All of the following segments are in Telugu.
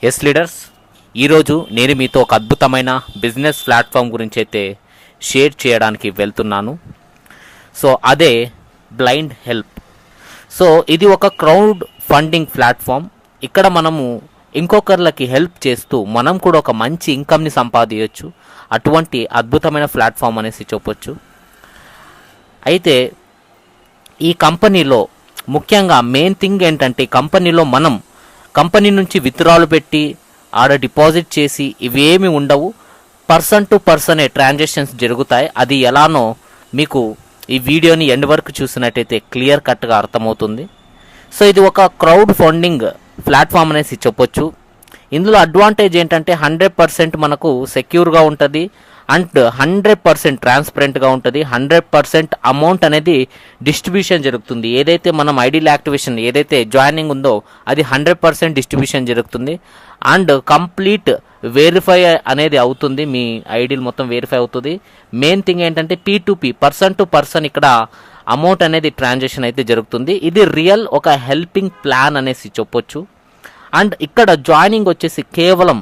ఎస్ లీడర్స్, ఈరోజు నేను మీతో ఒక అద్భుతమైన బిజినెస్ ప్లాట్ఫామ్ గురించి అయితే షేర్ చేయడానికి వెళ్తున్నాను. సో అదే బ్లైండ్ హెల్ప్. సో ఇది ఒక క్రౌడ్ ఫండింగ్ ప్లాట్ఫామ్. ఇక్కడ మనము ఇంకొకరికి హెల్ప్ చేస్తూ మనం కూడా ఒక మంచి ఇన్కమ్ని సంపాదించవచ్చు. అటువంటి అద్భుతమైన ప్లాట్ఫామ్ అనేసి చెప్పొచ్చు. అయితే ఈ కంపెనీలో ముఖ్యంగా మెయిన్ థింగ్ ఏంటంటే, కంపెనీలో మనం కంపెనీ నుంచి విత్డ్రాలు పెట్టి ఆడ డిపాజిట్ చేసి ఇవేమి ఉండవు. పర్సన్ టు పర్సనే ట్రాన్సాక్షన్స్ జరుగుతాయి. అది ఎలానో మీకు ఈ వీడియోని ఎండ్ వరకు చూసినట్టయితే క్లియర్ కట్గా అర్థమవుతుంది. సో ఇది ఒక క్రౌడ్ ఫండింగ్ ప్లాట్ఫామ్ అనేసి చెప్పొచ్చు. ఇందులో అడ్వాంటేజ్ ఏంటంటే 100% మనకు సెక్యూర్గా ఉంటుంది అండ్ 100% ట్రాన్స్పరెంట్గా ఉంటుంది. 100% అమౌంట్ అనేది డిస్ట్రిబ్యూషన్ జరుగుతుంది. ఏదైతే మనం ఐడీల యాక్టివేషన్ ఏదైతే జాయినింగ్ ఉందో అది 100% డిస్ట్రిబ్యూషన్ జరుగుతుంది. అండ్ కంప్లీట్ వెరిఫై అనేది అవుతుంది. మీ ఐడీలు మొత్తం వెరిఫై అవుతుంది. మెయిన్ థింగ్ ఏంటంటే P2P, పర్సన్ టు పర్సన్ ఇక్కడ అమౌంట్ అనేది ట్రాన్సాక్షన్ అయితే జరుగుతుంది. ఇది రియల్ ఒక హెల్పింగ్ ప్లాన్ అనేసి చెప్పొచ్చు. అండ్ ఇక్కడ జాయినింగ్ వచ్చేసి కేవలం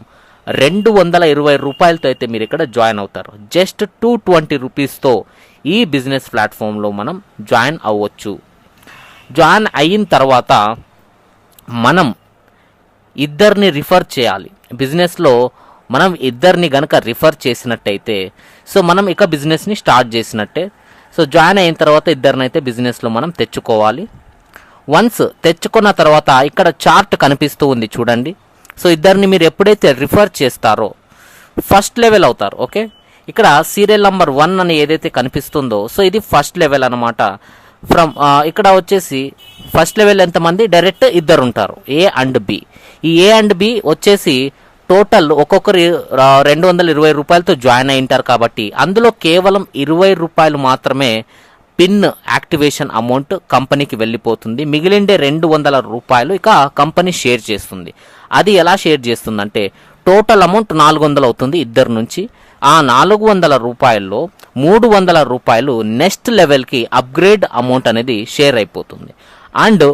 220 రూపాయలతో అయితే మీరు ఇక్కడ జాయిన్ అవుతారు. జస్ట్ 220 రూపీస్తో ఈ బిజినెస్ ప్లాట్ఫామ్లో మనం జాయిన్ అవ్వచ్చు. జాయిన్ అయిన తర్వాత మనం ఇద్దరిని రిఫర్ చేయాలి. బిజినెస్లో మనం ఇద్దరిని గనక రిఫర్ చేసినట్టయితే సో మనం ఇక బిజినెస్ని స్టార్ట్ చేసినట్టే. సో జాయిన్ అయిన తర్వాత ఇద్దరినైతే బిజినెస్లో మనం తెచ్చుకోవాలి. వన్స్ తెచ్చుకున్న తర్వాత ఇక్కడ చార్ట్ కనిపిస్తూ ఉంది చూడండి. సో ఇద్దరిని మీరు ఎప్పుడైతే రిఫర్ చేస్తారో ఫస్ట్ లెవెల్ అవుతారు. ఓకే, ఇక్కడ సీరియల్ నంబర్ 1 అని ఏదైతే కనిపిస్తుందో సో ఇది ఫస్ట్ లెవెల్ అనమాట. ఇక్కడ వచ్చేసి ఫస్ట్ లెవెల్ ఎంతమంది, డైరెక్ట్ ఇద్దరు ఉంటారు, A అండ్ B. ఈ A అండ్ B వచ్చేసి టోటల్ ఒక్కొక్కరు 220 రూపాయలతో జాయిన్ అయి ఉంటారు. కాబట్టి అందులో కేవలం 20 రూపాయలు మాత్రమే పిన్ యాక్టివేషన్ అమౌంట్ కంపెనీకి వెళ్ళిపోతుంది. మిగిలిండే 200 రూపాయలు ఇక కంపెనీ షేర్ చేస్తుంది. అది ఎలా షేర్ చేస్తుందంటే టోటల్ అమౌంట్ 400 అవుతుంది ఇద్దరు నుంచి. ఆ 400 రూపాయల్లో 300 రూపాయలు నెక్స్ట్ లెవెల్కి అప్గ్రేడ్ అమౌంట్ అనేది షేర్ అయిపోతుంది. అండ్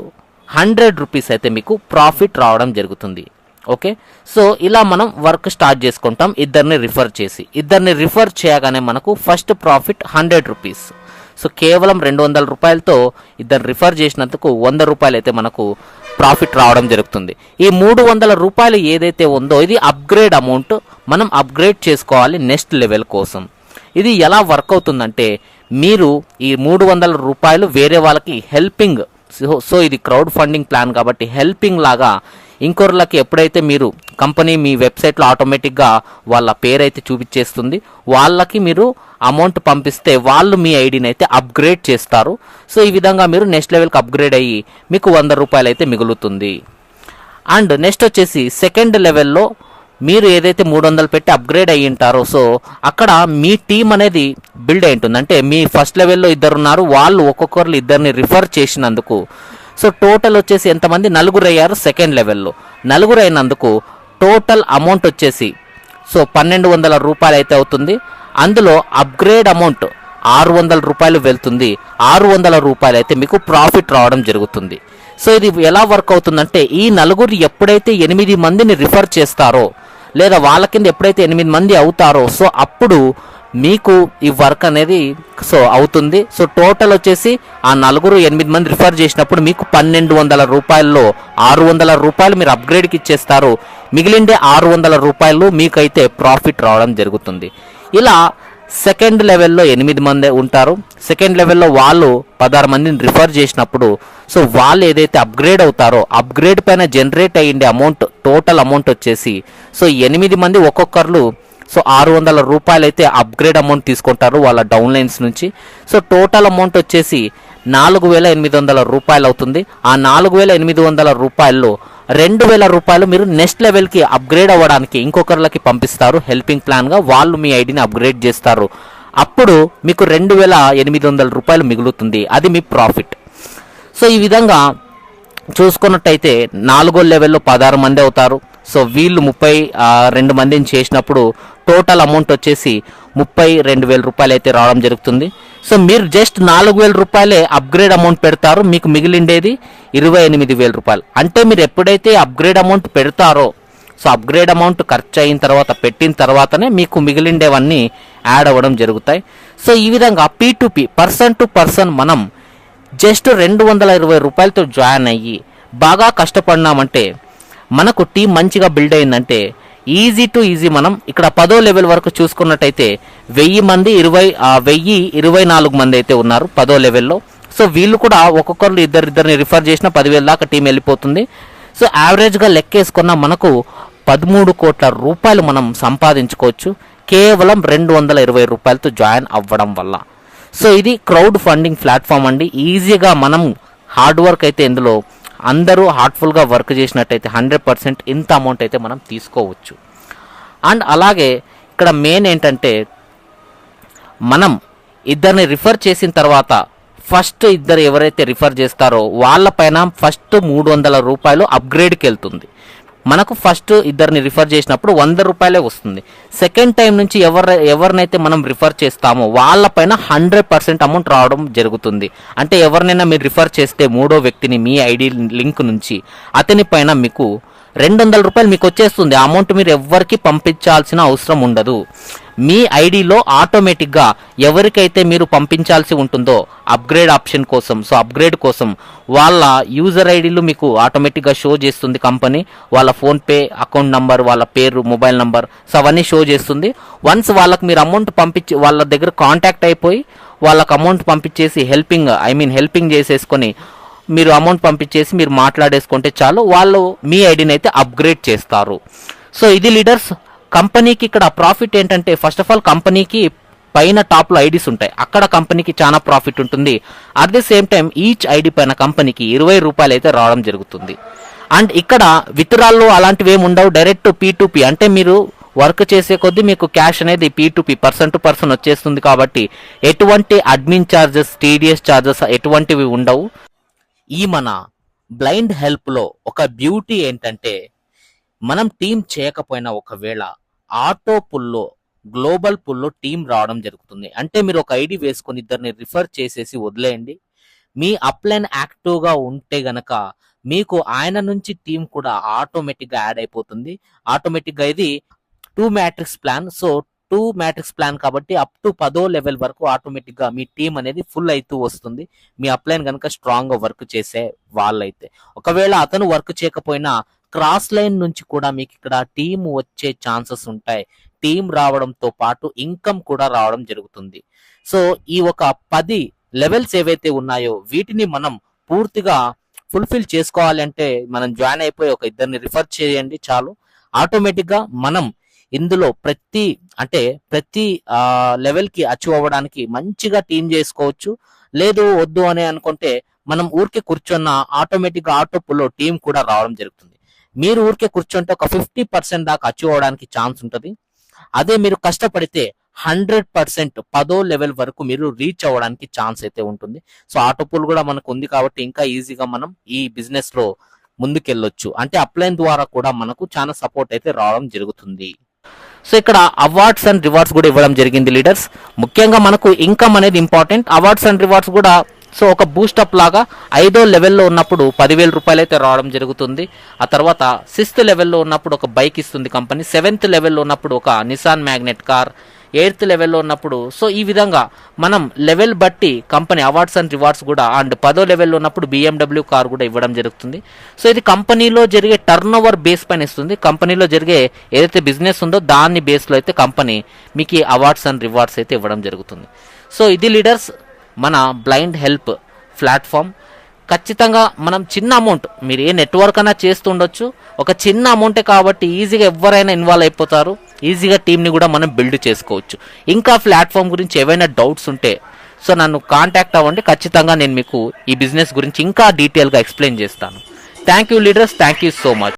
100 రూపీస్ అయితే మీకు ప్రాఫిట్ రావడం జరుగుతుంది. ఓకే, సో ఇలా మనం వర్క్ స్టార్ట్ చేసుకుంటాం ఇద్దరిని రిఫర్ చేసి. ఇద్దరిని రిఫర్ చేయగానే మనకు ఫస్ట్ ప్రాఫిట్ 100 రూపీస్. సో కేవలం 200 రూపాయలతో ఇద్దరు రిఫర్ చేసినందుకు 100 రూపాయలు అయితే మనకు ప్రాఫిట్ రావడం జరుగుతుంది. ఈ 300 రూపాయలు ఏదైతే ఉందో ఇది అప్గ్రేడ్ అమౌంట్. మనం అప్గ్రేడ్ చేసుకోవాలి నెక్స్ట్ లెవెల్ కోసం. ఇది ఎలా వర్క్ అవుతుందంటే మీరు ఈ 300 రూపాయలు వేరే వాళ్ళకి హెల్పింగ్. సో ఇది క్రౌడ్ ఫండింగ్ ప్లాన్ కాబట్టి హెల్పింగ్ లాగా ఇంకొకరికి ఎప్పుడైతే మీరు కంపెనీ మీ వెబ్సైట్లో ఆటోమేటిక్గా వాళ్ళ పేరు అయితే చూపించేస్తుంది, వాళ్ళకి మీరు అమౌంట్ పంపిస్తే వాళ్ళు మీ ఐడిని అయితే అప్గ్రేడ్ చేస్తారు. సో ఈ విధంగా మీరు నెక్స్ట్ లెవెల్కి అప్గ్రేడ్ అయ్యి మీకు 100 రూపాయలు అయితే మిగులుతుంది. అండ్ నెక్స్ట్ వచ్చేసి సెకండ్ లెవెల్లో మీరు ఏదైతే 300 పెట్టి అప్గ్రేడ్ అయ్యి ఉంటారో సో అక్కడ మీ టీం అనేది బిల్డ్ అయి ఉంటుంది. అంటే మీ ఫస్ట్ లెవెల్లో ఇద్దరు ఉన్నారు, వాళ్ళు ఒక్కొక్కరు ఇద్దరిని రిఫర్ చేసినందుకు సో టోటల్ వచ్చేసి ఎంతమంది, 4 అయ్యారు. సెకండ్ లెవెల్లో 4 అయినందుకు టోటల్ అమౌంట్ వచ్చేసి సో 1200 రూపాయలు అయితే అవుతుంది. అందులో అప్గ్రేడ్ అమౌంట్ 600 రూపాయలు వెళ్తుంది. 600 రూపాయలు అయితే మీకు ప్రాఫిట్ రావడం జరుగుతుంది. సో ఇది ఎలా వర్క్ అవుతుందంటే ఈ 4 ఎప్పుడైతే 8 మందిని రిఫర్ చేస్తారో లేదా వాళ్ళ కింద ఎప్పుడైతే 8 మంది అవుతారో సో అప్పుడు మీకు ఈ వర్క్ అనేది సో అవుతుంది. సో టోటల్ వచ్చేసి ఆ 8 మంది రిఫర్ చేసినప్పుడు మీకు 1200 రూపాయల్లో 600 రూపాయలు మీరు అప్గ్రేడ్కి ఇచ్చేస్తారు. మిగిలిండే 600 రూపాయలు మీకైతే ప్రాఫిట్ రావడం జరుగుతుంది. ఇలా సెకండ్ లెవెల్లో 8 మంది ఉంటారు. సెకండ్ లెవెల్లో వాళ్ళు 16 మందిని రిఫర్ చేసినప్పుడు సో వాళ్ళు ఏదైతే అప్గ్రేడ్ అవుతారో అప్గ్రేడ్ పైన జనరేట్ అయ్యిండే అమౌంట్ టోటల్ అమౌంట్ వచ్చేసి సో 8 మంది ఒక్కొక్కరు సో 600 రూపాయలు అయితే అప్గ్రేడ్ అమౌంట్ తీసుకుంటారు వాళ్ళ డౌన్లైన్స్ నుంచి. సో టోటల్ అమౌంట్ వచ్చేసి 4800 రూపాయలు అవుతుంది. ఆ 4800 రూపాయల్లో 2000 రూపాయలు మీరు నెక్స్ట్ లెవెల్కి అప్గ్రేడ్ అవ్వడానికి ఇంకొకరికి పంపిస్తారు హెల్పింగ్ ప్లాన్గా. వాళ్ళు మీ ఐడిని అప్గ్రేడ్ చేస్తారు. అప్పుడు మీకు 2800 రూపాయలు మిగులుతుంది. అది మీ ప్రాఫిట్. సో ఈ విధంగా చూసుకున్నట్టయితే 4వ లెవెల్లో 16 మంది అవుతారు. సో వీళ్ళు 32 మందిని చేసినప్పుడు టోటల్ అమౌంట్ వచ్చేసి 32,000 రూపాయలు అయితే రావడం జరుగుతుంది. సో మీరు జస్ట్ 4,000 రూపాయలే అప్గ్రేడ్ అమౌంట్ పెడతారు, మీకు మిగిలిండేది 28,000 రూపాయలు. అంటే మీరు ఎప్పుడైతే అప్గ్రేడ్ అమౌంట్ పెడతారో సో అప్గ్రేడ్ అమౌంట్ ఖర్చు అయిన తర్వాత పెట్టిన తర్వాతనే మీకు మిగిలిండేవన్నీ యాడ్ అవ్వడం జరుగుతాయి. సో ఈ విధంగా P2P పర్సన్ టు పర్సన్ మనం జస్ట్ 220 రూపాయలతో జాయిన్ అయ్యి బాగా కష్టపడినామంటే మనకు టీం మంచిగా బిల్డ్ అయిందంటే ఈజీ టు ఈజీ మనం ఇక్కడ 10వ లెవెల్ వరకు చూసుకున్నట్టయితే 1000 మంది 1024 మంది అయితే ఉన్నారు 10వ లెవెల్లో. సో వీళ్ళు కూడా ఒక్కొక్కరు ఇద్దరిని రిఫర్ చేసిన 10,000 దాకా టీం వెళ్ళిపోతుంది. సో యావరేజ్గా లెక్కేసుకున్న మనకు 13 కోట్ల రూపాయలు మనం సంపాదించుకోవచ్చు కేవలం 220 రూపాయలతో జాయిన్ అవ్వడం వల్ల. సో ఇది క్రౌడ్ ఫండింగ్ ప్లాట్ఫామ్ అండి. ఈజీగా మనం హార్డ్ వర్క్ అయితే ఇందులో అందరూ హార్ట్ఫుల్గా వర్క్ చేసినట్టయితే 100% ఇంత అమౌంట్ అయితే మనం తీసుకోవచ్చు. అండ్ అలాగే ఇక్కడ మెయిన్ ఏంటంటే మనం ఇద్దరిని రిఫర్ చేసిన తర్వాత ఫస్ట్ ఇద్దరు ఎవరైతే రిఫర్ చేస్తారో వాళ్ళపైన ఫస్ట్ 300 రూపాయలు అప్గ్రేడ్కి వెళ్తుంది. మనకు ఫస్ట్ ఇద్దరిని రిఫర్ చేసినప్పుడు 100 రూపాయలే వస్తుంది. సెకండ్ టైం నుంచి ఎవరినైతే మనం రిఫర్ చేస్తామో వాళ్ళపైన 100% అమౌంట్ రావడం జరుగుతుంది. అంటే ఎవరినైనా మీరు రిఫర్ చేస్తే మూడో వ్యక్తిని మీ ఐడి లింక్ నుంచి అతని పైన మీకు 200 రూపాయలు మీకు వచ్చేస్తుంది. ఆ అమౌంట్ మీరు ఎవరికి పంపించాల్సిన అవసరం ఉండదు. మీ ఐడిలో ఆటోమేటిక్గా ఎవరికైతే మీరు పంపించాల్సి ఉంటుందో అప్గ్రేడ్ ఆప్షన్ కోసం, సో అప్గ్రేడ్ కోసం వాళ్ళ యూజర్ ఐడీలు మీకు ఆటోమేటిక్గా షో చేస్తుంది కంపెనీ. వాళ్ళ ఫోన్పే అకౌంట్ నంబర్, వాళ్ళ పేరు, మొబైల్ నంబర్, సో అవన్నీ షో చేస్తుంది. వన్స్ వాళ్ళకి మీరు అమౌంట్ పంపించి వాళ్ళ దగ్గర కాంటాక్ట్ అయిపోయి వాళ్ళకి అమౌంట్ పంపించేసి హెల్పింగ్ చేసేసుకొని మీరు అమౌంట్ పంపించేసి మీరు మాట్లాడేసుకుంటే చాలు, వాళ్ళు మీ ఐడిని అయితే అప్గ్రేడ్ చేస్తారు. సో ఇది లీడర్స్. కంపెనీకి ఇక్కడ ప్రాఫిట్ ఏంటంటే ఫస్ట్ ఆఫ్ ఆల్ కంపెనీకి పైన టాప్లో ఐడీస్ ఉంటాయి, అక్కడ కంపెనీకి చాలా ప్రాఫిట్ ఉంటుంది. At the same time each ID పైన కంపెనీకి 20 రూపాయలు అయితే రావడం జరుగుతుంది. అండ్ ఇక్కడ విత్డ్రాల్లో అలాంటివి ఏమి ఉండవు, డైరెక్ట్ P2P అంటే మీరు వర్క్ చేసే కొద్దీ మీకు క్యాష్ అనేది P2P పర్సన్ టు పర్సన్ వచ్చేస్తుంది. కాబట్టి ఎటువంటి అడ్మిన్ ఛార్జెస్, TDS ఛార్జెస్ ఎటువంటివి ఉండవు. ఈ మన బ్లైండ్ హెల్ప్లో ఒక బ్యూటీ ఏంటంటే మనం టీం చేయకపోయినా ఒకవేళ ఆటో పుల్లో, గ్లోబల్ పుల్లో టీం రావడం జరుగుతుంది. అంటే మీరు ఒక ఐడి వేసుకొని ఇద్దరిని రిఫర్ చేసేసి వదిలేయండి. మీ అప్లైన్ యాక్టివ్గా ఉంటే గనక మీకు ఆయన నుంచి టీం కూడా ఆటోమేటిక్గా యాడ్ అయిపోతుంది. ఆటోమేటిక్గా ఇది 2 matrix plan. So 2 matrix plan కాబట్టి అప్ టు 10వ లెవెల్ వరకు ఆటోమేటిక్గా మీ టీం అనేది ఫుల్ అవుతూ వస్తుంది. మీ అప్లైన్ కనుక స్ట్రాంగ్గా వర్క్ చేసే వాళ్ళైతే. ఒకవేళ అతను వర్క్ చేయకపోయినా క్రాస్ లైన్ నుంచి కూడా మీకు ఇక్కడ టీం వచ్చే ఛాన్సెస్ ఉంటాయి. టీం రావడంతో పాటు ఇన్కమ్ కూడా రావడం జరుగుతుంది. సో ఈ ఒక 10 లెవెల్స్ ఏవైతే ఉన్నాయో వీటిని మనం పూర్తిగా ఫుల్ఫిల్ చేసుకోవాలి అంటే మనం జాయిన్ అయిపోయి ఒక ఇద్దరిని రిఫర్ చేయండి చాలు. ఆటోమేటిక్గా మనం ఇందులో ప్రతి లెవెల్కి అచీవ్ అవ్వడానికి మంచిగా టీం చేసుకోవచ్చు. లేదు వద్దు అని అనుకుంటే మనం ఊరికే కూర్చున్న ఆటోమేటిక్గా ఆటో పుల్లో టీం కూడా రావడం జరుగుతుంది. మీరు ఊరికే కూర్చుంటే ఒక 50% దాకా అచీవ్ అవ్వడానికి ఛాన్స్ ఉంటుంది. అదే మీరు కష్టపడితే 100% 10వ లెవెల్ వరకు మీరు రీచ్ అవ్వడానికి ఛాన్స్ అయితే ఉంటుంది. సో ఆటో పుల్ కూడా మనకు ఉంది కాబట్టి ఇంకా ఈజీగా మనం ఈ బిజినెస్ లో ముందుకెళ్ళొచ్చు. అంటే అప్లైన్ ద్వారా కూడా మనకు చాలా సపోర్ట్ అయితే రావడం జరుగుతుంది. సో ఇక్కడ అవార్డ్స్ అండ్ రివార్డ్స్ కూడా ఇవ్వడం జరిగింది లీడర్స్. ముఖ్యంగా మనకు ఇన్కమ్ అనేది ఇంపార్టెంట్. అవార్డ్స్ అండ్ రివార్డ్స్ కూడా సో ఒక బూస్టప్ లాగా 5వ లెవెల్లో ఉన్నప్పుడు 10,000 రూపాయలు అయితే రావడం జరుగుతుంది. ఆ తర్వాత 6th లెవెల్లో ఉన్నప్పుడు ఒక బైక్ ఇస్తుంది కంపెనీ. 7th లెవెల్లో ఉన్నప్పుడు ఒక నిసాన్ మ్యాగ్నెట్ కార్. 8th లెవెల్లో ఉన్నప్పుడు సో ఈ విధంగా మనం లెవెల్ బట్టి కంపెనీ అవార్డ్స్ అండ్ రివార్డ్స్ కూడా. అండ్ 10వ లెవెల్లో ఉన్నప్పుడు BMW కార్ కూడా ఇవ్వడం జరుగుతుంది. సో ఇది కంపెనీలో జరిగే టర్న్ ఓవర్ బేస్ పైన ఇస్తుంది. కంపెనీలో జరిగే ఏదైతే బిజినెస్ ఉందో దాన్ని బేస్లో అయితే కంపెనీ మీకు ఈ అవార్డ్స్ అండ్ రివార్డ్స్ అయితే ఇవ్వడం జరుగుతుంది. సో ఇది లీడర్స్ మన బ్లైండ్ హెల్ప్ ప్లాట్ఫామ్. ఖచ్చితంగా మనం చిన్న అమౌంట్, మీరు ఏ నెట్వర్క్ అయినా చేస్తుండొచ్చు, ఒక చిన్న అమౌంటే కాబట్టి ఈజీగా ఎవరైనా ఇన్వాల్వ్ అయిపోతారు. ఈజీగా టీంని కూడా మనం బిల్డ్ చేసుకోవచ్చు. ఇంకా ప్లాట్ఫామ్ గురించి ఏవైనా డౌట్స్ ఉంటే సో నన్ను కాంటాక్ట్ అవ్వండి. ఖచ్చితంగా నేను మీకు ఈ బిజినెస్ గురించి ఇంకా డీటెయిల్గా ఎక్స్ప్లెయిన్ చేస్తాను. Thank you leaders, thank you so much.